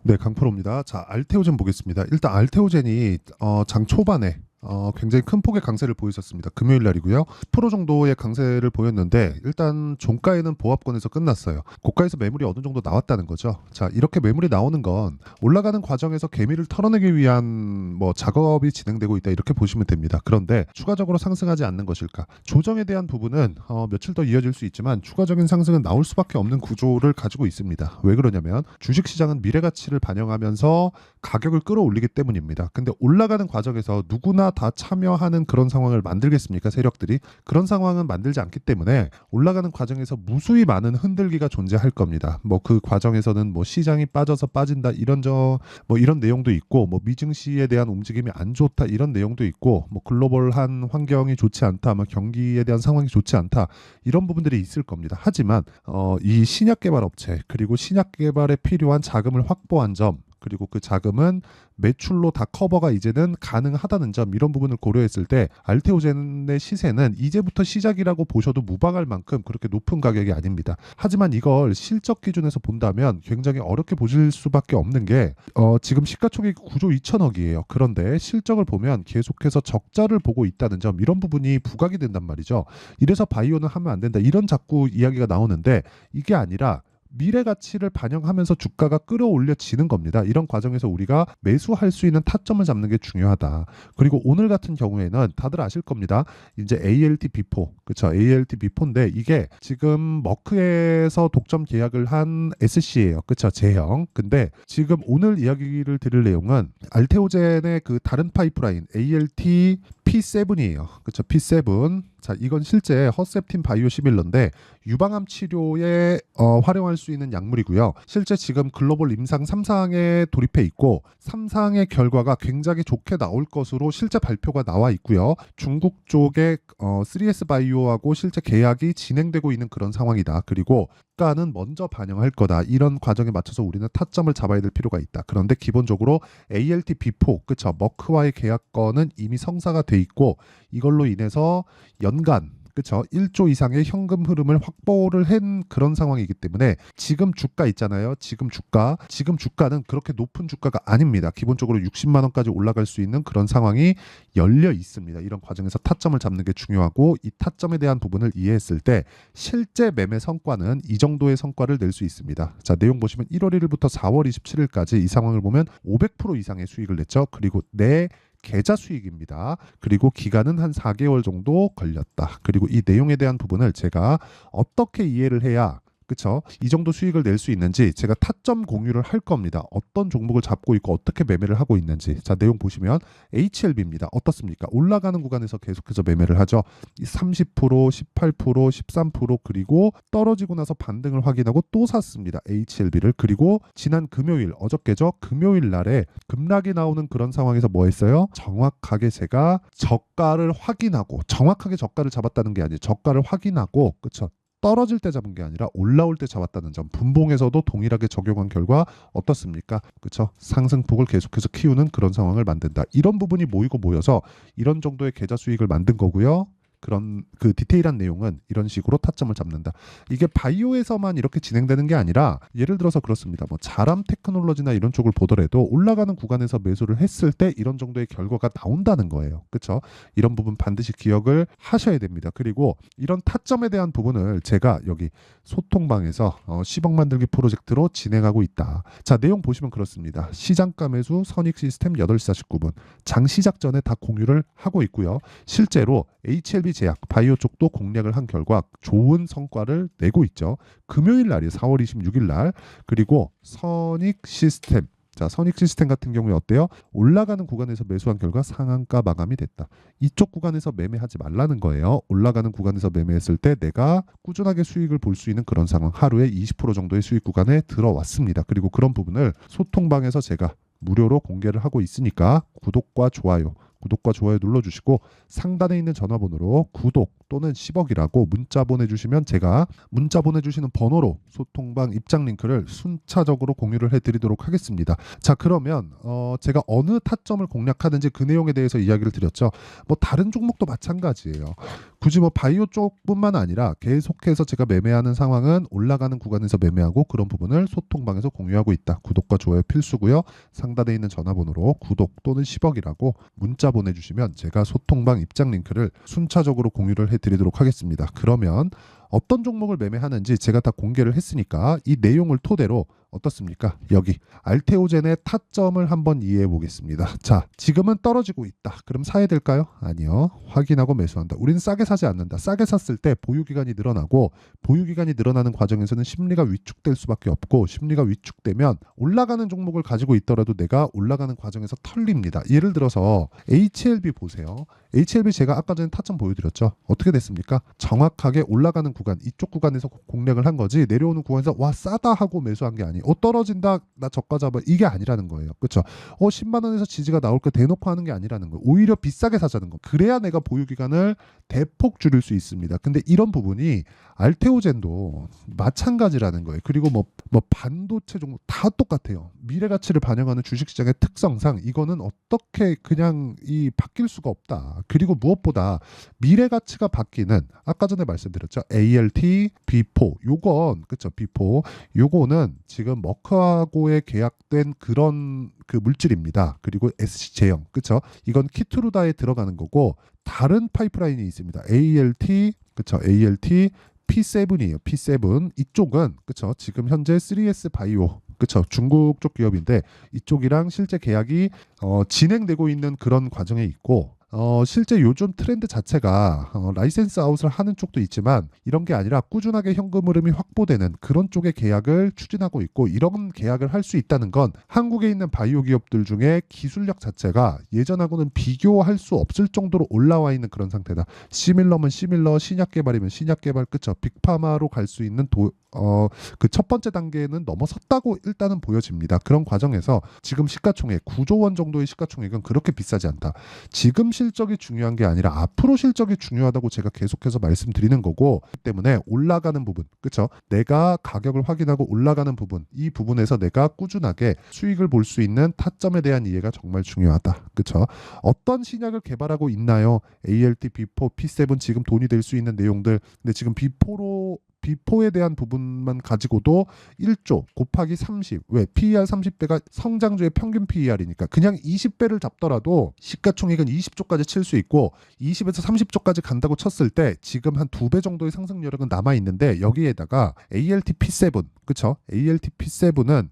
네, 강프로입니다. 자, 알테오젠 보겠습니다. 일단 알테오젠이 장 초반에 굉장히 큰 폭의 강세를 보였었습니다. 금요일 날이고요. 10% 정도의 강세를 보였는데 일단 종가에는 보합권에서 끝났어요. 고가에서 매물이 어느 정도 나왔다는 거죠. 자, 이렇게 매물이 나오는 건 올라가는 과정에서 개미를 털어내기 위한 작업이 진행되고 있다 이렇게 보시면 됩니다. 그런데 추가적으로 상승하지 않는 것일까? 조정에 대한 부분은 며칠 더 이어질 수 있지만 추가적인 상승은 나올 수밖에 없는 구조를 가지고 있습니다. 왜 그러냐면 주식시장은 미래 가치를 반영하면서 가격을 끌어올리기 때문입니다. 근데 올라가는 과정에서 누구나 다 참여하는 그런 상황을 만들겠습니까? 세력들이 그런 상황은 만들지 않기 때문에 올라가는 과정에서 무수히 많은 흔들기가 존재할 겁니다. 그 과정에서는 시장이 빠져서 빠진다 이런 내용도 있고 미증시에 대한 움직임이 안 좋다 이런 내용도 있고 글로벌한 환경이 좋지 않다 경기에 대한 상황이 좋지 않다 이런 부분들이 있을 겁니다. 하지만 이 신약 개발 업체 그리고 신약 개발에 필요한 자금을 확보한 점 그리고 그 자금은 매출로 다 커버가 이제는 가능하다는 점 이런 부분을 고려했을 때 알테오젠의 시세는 이제부터 시작이라고 보셔도 무방할 만큼 그렇게 높은 가격이 아닙니다. 하지만 이걸 실적 기준에서 본다면 굉장히 어렵게 보실 수밖에 없는 게 지금 시가총액 9조 2천억이에요. 그런데 실적을 보면 계속해서 적자를 보고 있다는 점 이런 부분이 부각이 된단 말이죠. 이래서 바이오는 하면 안 된다 이런 자꾸 이야기가 나오는데 이게 아니라 미래 가치를 반영하면서 주가가 끌어올려지는 겁니다. 이런 과정에서 우리가 매수할 수 있는 타점을 잡는 게 중요하다. 그리고 오늘 같은 경우에는 다들 아실 겁니다. 이제 ALT 비포, 그렇죠? ALT 비포인데 이게 지금 머크에서 독점 계약을 한 SC예요, 그렇죠? 제형. 근데 지금 오늘 이야기를 드릴 내용은 알테오젠의 그 다른 파이프라인 ALT P7이에요. 그렇죠? P7. 자, 이건 실제 허셉틴 바이오시밀러인데 유방암 치료에 활용할 수 있는 약물이고요. 실제 지금 글로벌 임상 3상에 돌입해 있고 3상의 결과가 굉장히 좋게 나올 것으로 실제 발표가 나와 있고요. 중국 쪽에 3S 바이오하고 실제 계약이 진행되고 있는 그런 상황이다. 그리고 가는 먼저 반영할 거다. 이런 과정에 맞춰서 우리는 타점을 잡아야 될 필요가 있다. 그런데 기본적으로 ALT B4, 그쵸? 머크와의 계약건은 이미 성사가 돼 있고 이걸로 인해서 연간 그렇죠. 1조 이상의 현금 흐름을 확보를 한 그런 상황이기 때문에 지금 주가 있잖아요. 지금 주가는 그렇게 높은 주가가 아닙니다. 기본적으로 60만 원까지 올라갈 수 있는 그런 상황이 열려 있습니다. 이런 과정에서 타점을 잡는 게 중요하고 이 타점에 대한 부분을 이해했을 때 실제 매매 성과는 이 정도의 성과를 낼 수 있습니다. 자, 내용 보시면 1월 1일부터 4월 27일까지 이 상황을 보면 500% 이상의 수익을 냈죠. 그리고 내 계좌 수익입니다. 그리고 기간은 한 4개월 정도 걸렸다. 그리고 이 내용에 대한 부분을 제가 어떻게 이해를 해야 그쵸? 이 정도 수익을 낼 수 있는지 제가 타점 공유를 할 겁니다. 어떤 종목을 잡고 있고 어떻게 매매를 하고 있는지. 자, 내용 보시면 HLB입니다. 어떻습니까? 올라가는 구간에서 계속해서 매매를 하죠. 30%, 18%, 13% 그리고 떨어지고 나서 반등을 확인하고 또 샀습니다. HLB를. 그리고 지난 금요일, 어저께죠? 금요일 날에 급락이 나오는 그런 상황에서 뭐 했어요? 정확하게 제가 저가를 확인하고 정확하게 저가를 잡았다는 게 아니에요. 저가를 확인하고 그쵸? 떨어질 때 잡은 게 아니라 올라올 때 잡았다는 점 분봉에서도 동일하게 적용한 결과 어떻습니까? 그렇죠? 상승폭을 계속해서 키우는 그런 상황을 만든다. 이런 부분이 모이고 모여서 이런 정도의 계좌 수익을 만든 거고요. 그런 그 디테일한 내용은 이런 식으로 타점을 잡는다. 이게 바이오에서만 이렇게 진행되는 게 아니라 예를 들어서 그렇습니다. 자람 테크놀로지나 이런 쪽을 보더라도 올라가는 구간에서 매수를 했을 때 이런 정도의 결과가 나온다는 거예요. 그렇죠? 이런 부분 반드시 기억을 하셔야 됩니다. 그리고 이런 타점에 대한 부분을 제가 여기 소통방에서 10억 만들기 프로젝트로 진행하고 있다. 자, 내용 보시면 그렇습니다. 시장가 매수 선익 시스템 8시 49분 장 시작 전에 다 공유를 하고 있고요. 실제로 HLB 제약, 바이오 쪽도 공략을 한 결과 좋은 성과를 내고 있죠. 금요일 날이 4월 26일 날 그리고 선익 시스템 자, 선익 시스템 같은 경우에 어때요? 올라가는 구간에서 매수한 결과 상한가 마감이 됐다. 이쪽 구간에서 매매하지 말라는 거예요. 올라가는 구간에서 매매했을 때 내가 꾸준하게 수익을 볼 수 있는 그런 상황 하루에 20% 정도의 수익 구간에 들어왔습니다. 그리고 그런 부분을 소통방에서 제가 무료로 공개를 하고 있으니까 구독과 좋아요 구독과 좋아요 눌러주시고 상단에 있는 전화번호로 구독 또는 10억이라고 문자 보내주시면 제가 문자 보내주시는 번호로 소통방 입장 링크를 순차적으로 공유를 해드리도록 하겠습니다. 자, 그러면 제가 어느 타점을 공략하는지 그 내용에 대해서 이야기를 드렸죠. 뭐 다른 종목도 마찬가지예요. 굳이 뭐 바이오 쪽뿐만 아니라 계속해서 제가 매매하는 상황은 올라가는 구간에서 매매하고 그런 부분을 소통방에서 공유하고 있다. 구독과 좋아요 필수고요. 상단에 있는 전화번호로 구독 또는 10억이라고 문자 보내주시면 제가 소통방 입장 링크를 순차적으로 공유를 해드리도록 하겠습니다. 그러면 어떤 종목을 매매하는지 제가 다 공개를 했으니까 이 내용을 토대로 어떻습니까? 여기 알테오젠의 타점을 한번 이해해 보겠습니다. 자, 지금은 떨어지고 있다. 그럼 사야 될까요? 아니요. 확인하고 매수한다. 우리는 싸게 사지 않는다. 싸게 샀을 때 보유기간이 늘어나고 보유기간이 늘어나는 과정에서는 심리가 위축될 수밖에 없고 심리가 위축되면 올라가는 종목을 가지고 있더라도 내가 올라가는 과정에서 털립니다. 예를 들어서 HLB 보세요. HLB 제가 아까 전에 타점 보여드렸죠. 어떻게 됐습니까? 정확하게 올라가는 구간, 이쪽 구간에서 공략을 한 거지 내려오는 구간에서 와 싸다 하고 매수한 게 아니에요. 떨어진다 나 저가 잡아 이게 아니라는 거예요. 그렇죠? 10만 원에서 지지가 나올 거 대놓고 하는 게 아니라는 거예요. 오히려 비싸게 사자는 거. 그래야 내가 보유 기간을 대폭 줄일 수 있습니다. 근데 이런 부분이 알테오젠도 마찬가지라는 거예요. 그리고 뭐 반도체 종목 다 똑같아요. 미래 가치를 반영하는 주식시장의 특성상 이거는 어떻게 그냥 바뀔 수가 없다. 그리고 무엇보다 미래 가치가 바뀌는 아까 전에 말씀드렸죠. ALT, B4 요건 그렇죠. B4 요거는 지금 머크하고의 계약된 그런 그 물질입니다. 그리고 SC제형 그렇죠. 이건 키트루다에 들어가는 거고 다른 파이프라인이 있습니다. ALT 그렇죠. ALT P7이에요. P7 이쪽은 그렇죠. 지금 현재 3S 바이오 그렇죠. 중국 쪽 기업인데 이쪽이랑 실제 계약이 진행되고 있는 그런 과정에 있고 실제 요즘 트렌드 자체가 라이센스 아웃을 하는 쪽도 있지만 이런 게 아니라 꾸준하게 현금 흐름이 확보되는 그런 쪽의 계약을 추진하고 있고 이런 계약을 할 수 있다는 건 한국에 있는 바이오 기업들 중에 기술력 자체가 예전하고는 비교할 수 없을 정도로 올라와 있는 그런 상태다. 시밀러면 시밀러, 신약 개발이면 신약 개발 그쵸. 빅파마로 갈 수 있는 그 첫 번째 단계는 넘어섰다고 일단은 보여집니다. 그런 과정에서 지금 시가총액 9조 원 정도의 시가총액은 그렇게 비싸지 않다. 지금 실적이 중요한 게 아니라 앞으로 실적이 중요하다고 제가 계속해서 말씀드리는 거고 때문에 올라가는 부분 그렇죠? 내가 가격을 확인하고 올라가는 부분 이 부분에서 내가 꾸준하게 수익을 볼 수 있는 타점에 대한 이해가 정말 중요하다. 그렇죠? 어떤 신약을 개발하고 있나요? ALT, B4, P7 지금 돈이 될 수 있는 내용들 근데 지금 B4에 대한 부분만 가지고도 1조 곱하기 30. 왜? PER 30배가 성장주의 평균 PER이니까 그냥 20배를 잡더라도 시가총액은 20조까지 칠 수 있고 20에서 30조까지 간다고 쳤을 때 지금 한 2배 정도의 상승 여력은 남아 있는데 여기에다가 ALT P7 그쵸? ALT P7은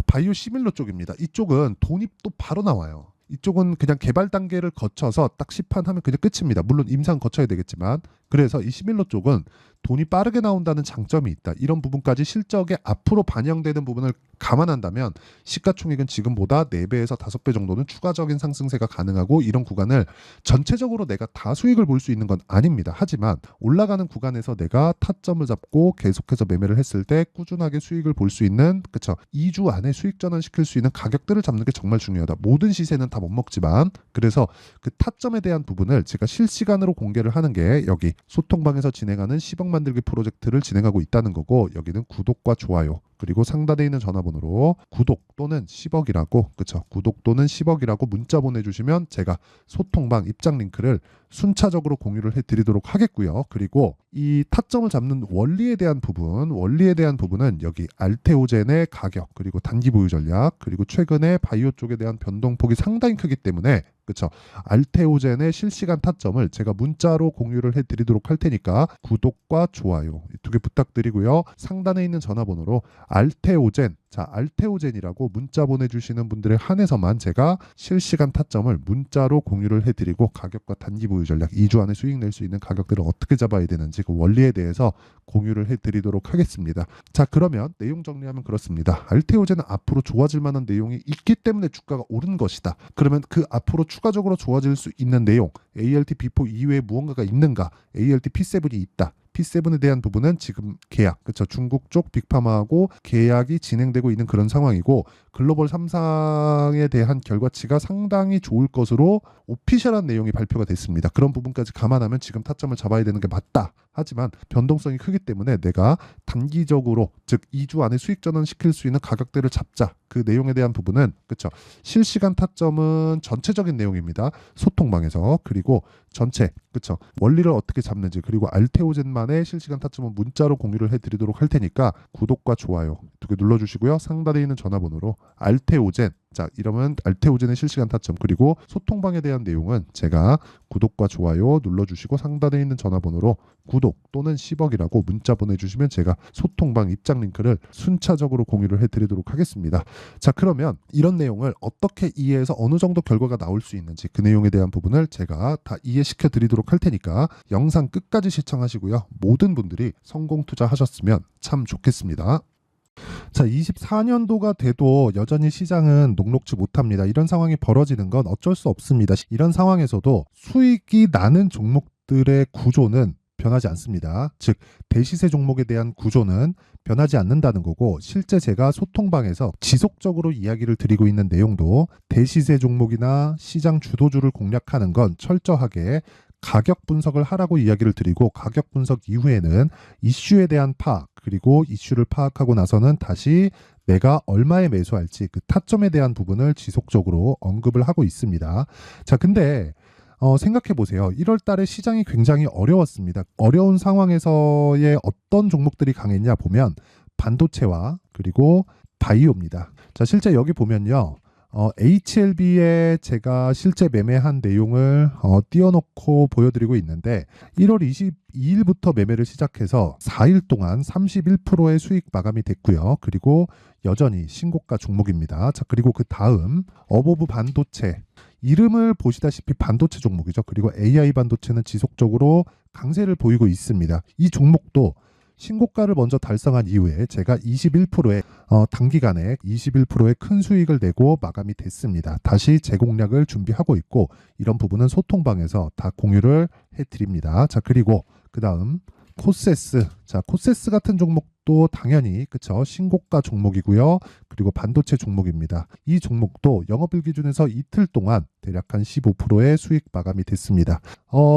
바이오 시밀러 쪽입니다. 이쪽은 돈이 또 바로 나와요. 이쪽은 그냥 개발 단계를 거쳐서 딱 시판하면 그냥 끝입니다. 물론 임상 거쳐야 되겠지만 그래서 이 시밀러 쪽은 돈이 빠르게 나온다는 장점이 있다. 이런 부분까지 실적에 앞으로 반영되는 부분을 감안한다면 시가총액은 지금보다 4배에서 5배 정도는 추가적인 상승세가 가능하고 이런 구간을 전체적으로 내가 다 수익을 볼 수 있는 건 아닙니다. 하지만 올라가는 구간에서 내가 타점을 잡고 계속해서 매매를 했을 때 꾸준하게 수익을 볼 수 있는 그쵸 2주 안에 수익 전환시킬 수 있는 가격들을 잡는 게 정말 중요하다. 모든 시세는 다 못 먹지만 그래서 그 타점에 대한 부분을 제가 실시간으로 공개를 하는 게 여기 소통방에서 진행하는 10억 만들기 프로젝트를 진행하고 있다는 거고 여기는 구독과 좋아요 그리고 상단에 있는 전화번호로 구독 또는 10억이라고 그쵸 구독 또는 10억이라고 문자 보내주시면 제가 소통방 입장 링크를 순차적으로 공유를 해드리도록 하겠고요. 그리고 이 타점을 잡는 원리에 대한 부분은 여기 알테오젠의 가격 그리고 단기 보유 전략 그리고 최근에 바이오 쪽에 대한 변동폭이 상당히 크기 때문에 그쵸 알테오젠의 실시간 타점을 제가 문자로 공유를 해드리도록 할 테니까 구독과 좋아요 이 2개 부탁드리고요. 상단에 있는 전화번호로 알테오젠 알테오젠이라고 문자 보내주시는 분들에 한해서만 제가 실시간 타점을 문자로 공유를 해드리고 가격과 단기 보유 전략 2주 안에 수익 낼 수 있는 가격들을 어떻게 잡아야 되는지 그 원리에 대해서 공유를 해드리도록 하겠습니다. 자 그러면 내용 정리하면 그렇습니다. 알테오젠은 앞으로 좋아질 만한 내용이 있기 때문에 주가가 오른 것이다. 그러면 그 앞으로 추가적으로 좋아질 수 있는 내용 ALT B4 이외에 무언가가 있는가? ALT P7이 있다. P7에 대한 부분은 지금 계약, 그쵸? 중국 쪽 빅파마하고 계약이 진행되고 있는 그런 상황이고 글로벌 3상에 대한 결과치가 상당히 좋을 것으로 오피셜한 내용이 발표가 됐습니다. 그런 부분까지 감안하면 지금 타점을 잡아야 되는 게 맞다. 하지만 변동성이 크기 때문에 내가 단기적으로 즉 2주 안에 수익 전환시킬 수 있는 가격대를 잡자. 그 내용에 대한 부분은 그쵸? 실시간 타점은 전체적인 내용입니다. 소통방에서 그리고 전체 그쵸? 원리를 어떻게 잡는지 그리고 알테오젠만의 실시간 타점은 문자로 공유를 해드리도록 할 테니까 구독과 좋아요 2개 눌러주시고요. 상단에 있는 전화번호로 알테오젠 자 이러면 알테오젠의 실시간 타점 그리고 소통방에 대한 내용은 제가 구독과 좋아요 눌러주시고 상단에 있는 전화번호로 구독 또는 10억이라고 문자 보내주시면 제가 소통방 입장 링크를 순차적으로 공유를 해드리도록 하겠습니다. 자 그러면 이런 내용을 어떻게 이해해서 어느 정도 결과가 나올 수 있는지 그 내용에 대한 부분을 제가 다 이해시켜 드리도록 할 테니까 영상 끝까지 시청하시고요. 모든 분들이 성공 투자하셨으면 참 좋겠습니다. 자, 24년도가 돼도 여전히 시장은 녹록지 못합니다. 이런 상황이 벌어지는 건 어쩔 수 없습니다. 이런 상황에서도 수익이 나는 종목들의 구조는 변하지 않습니다. 즉 대시세 종목에 대한 구조는 변하지 않는다는 거고 실제 제가 소통방에서 지속적으로 이야기를 드리고 있는 내용도 대시세 종목이나 시장 주도주를 공략하는 건 철저하게 가격 분석을 하라고 이야기를 드리고 가격 분석 이후에는 이슈에 대한 파악 그리고 이슈를 파악하고 나서는 다시 내가 얼마에 매수할지 그 타점에 대한 부분을 지속적으로 언급을 하고 있습니다. 자, 근데 생각해 보세요. 1월 달에 시장이 굉장히 어려웠습니다. 어려운 상황에서의 어떤 종목들이 강했냐 보면 반도체와 그리고 바이오입니다. 자, 실제 여기 보면요. HLB에 제가 실제 매매한 내용을 띄워놓고 보여드리고 있는데 1월 22일부터 매매를 시작해서 4일 동안 31%의 수익 마감이 됐고요. 그리고 여전히 신고가 종목입니다. 자, 그리고 그 다음 어보브 반도체 이름을 보시다시피 반도체 종목이죠. 그리고 AI 반도체는 지속적으로 강세를 보이고 있습니다. 이 종목도 신고가를 먼저 달성한 이후에 제가 21%의 단기간에 21%의 큰 수익을 내고 마감이 됐습니다. 다시 재공략을 준비하고 있고 이런 부분은 소통방에서 다 공유를 해드립니다. 자 그리고 그 다음 코세스 자 코세스 같은 종목도 당연히 그쵸 신고가 종목이고요. 그리고 반도체 종목입니다. 이 종목도 영업일 기준에서 이틀 동안 대략 한 15%의 수익 마감이 됐습니다.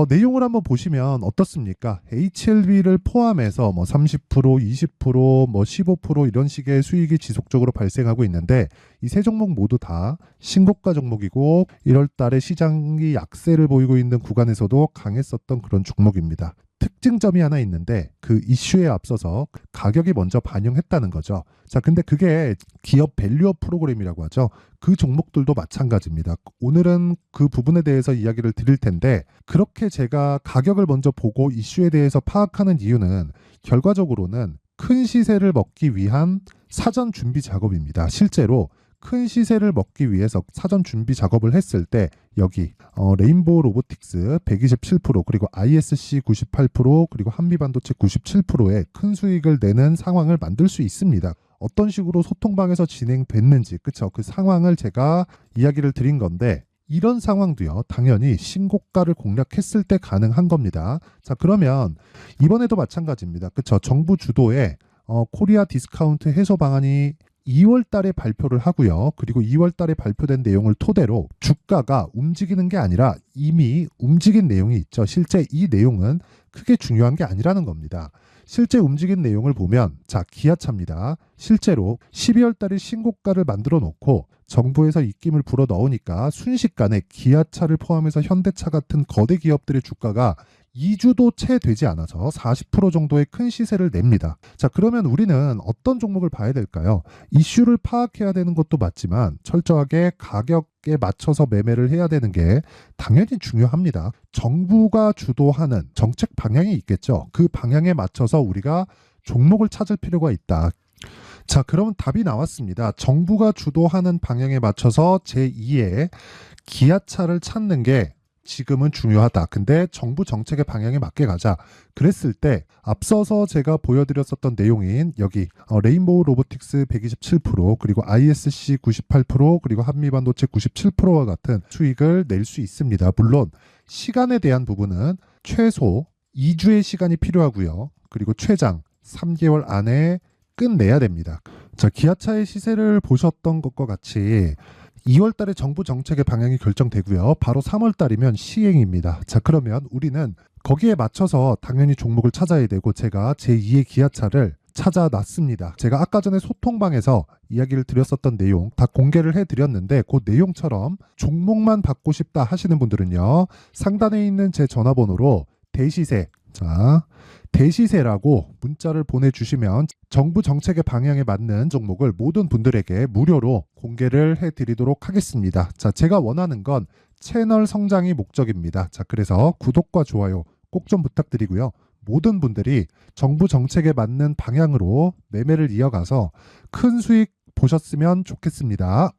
내용을 한번 보시면 어떻습니까? HLB를 포함해서 뭐 30%, 20%, 뭐 15% 이런 식의 수익이 지속적으로 발생하고 있는데 이 세 종목 모두 다 신고가 종목이고 1월 달에 시장이 약세를 보이고 있는 구간에서도 강했었던 그런 종목입니다. 특징점이 하나 있는데 그 이슈에 앞서서 가격이 먼저 반영했다는 거죠. 자, 근데 그게 기업 밸류업 프로그램이라고 하죠. 그 종목들도 마찬가지입니다. 오늘은 그 부분에 대해서 이야기를 드릴 텐데 그렇게 제가 가격을 먼저 보고 이슈에 대해서 파악하는 이유는 결과적으로는 큰 시세를 먹기 위한 사전 준비 작업입니다. 실제로 큰 시세를 먹기 위해서 사전 준비 작업을 했을 때 여기 레인보우 로보틱스 127% 그리고 ISC 98% 그리고 한미반도체 97%의 큰 수익을 내는 상황을 만들 수 있습니다. 어떤 식으로 소통방에서 진행됐는지 그쵸? 그 상황을 제가 이야기를 드린 건데 이런 상황도요 당연히 신고가를 공략했을 때 가능한 겁니다. 자 그러면 이번에도 마찬가지입니다. 그쵸? 정부 주도의 코리아 디스카운트 해소 방안이 2월 달에 발표를 하고요. 그리고 2월 달에 발표된 내용을 토대로 주가가 움직이는 게 아니라 이미 움직인 내용이 있죠. 실제 이 내용은 크게 중요한 게 아니라는 겁니다. 실제 움직인 내용을 보면 자 기아차입니다. 실제로 12월 달에 신고가를 만들어 놓고 정부에서 입김을 불어 넣으니까 순식간에 기아차를 포함해서 현대차 같은 거대 기업들의 주가가 2주도 채 되지 않아서 40% 정도의 큰 시세를 냅니다. 자, 그러면 우리는 어떤 종목을 봐야 될까요? 이슈를 파악해야 되는 것도 맞지만 철저하게 가격에 맞춰서 매매를 해야 되는 게 당연히 중요합니다. 정부가 주도하는 정책 방향이 있겠죠. 그 방향에 맞춰서 우리가 종목을 찾을 필요가 있다. 자, 그러면 답이 나왔습니다. 정부가 주도하는 방향에 맞춰서 제2의 기아차를 찾는 게 지금은 중요하다. 근데 정부 정책의 방향에 맞게 가자. 그랬을 때 앞서서 제가 보여드렸었던 내용인 여기 레인보우 로보틱스 127% 그리고 ISC 98% 그리고 한미반도체 97%와 같은 수익을 낼 수 있습니다. 물론 시간에 대한 부분은 최소 2주의 시간이 필요하고요. 그리고 최장 3개월 안에 끝내야 됩니다. 자, 기아차의 시세를 보셨던 것과 같이 2월 달에 정부 정책의 방향이 결정되고요. 바로 3월 달이면 시행입니다. 자, 그러면 우리는 거기에 맞춰서 당연히 종목을 찾아야 되고 제가 제2의 기아차를 찾아놨습니다. 제가 아까 전에 소통방에서 이야기를 드렸었던 내용 다 공개를 해드렸는데 그 내용처럼 종목만 받고 싶다 하시는 분들은요. 상단에 있는 제 전화번호로 대시세, 자, 대시세라고 문자를 보내주시면 정부 정책의 방향에 맞는 종목을 모든 분들에게 무료로 공개를 해드리도록 하겠습니다. 자, 제가 원하는 건 채널 성장이 목적입니다. 자, 그래서 구독과 좋아요 꼭 좀 부탁드리고요. 모든 분들이 정부 정책에 맞는 방향으로 매매를 이어가서 큰 수익 보셨으면 좋겠습니다.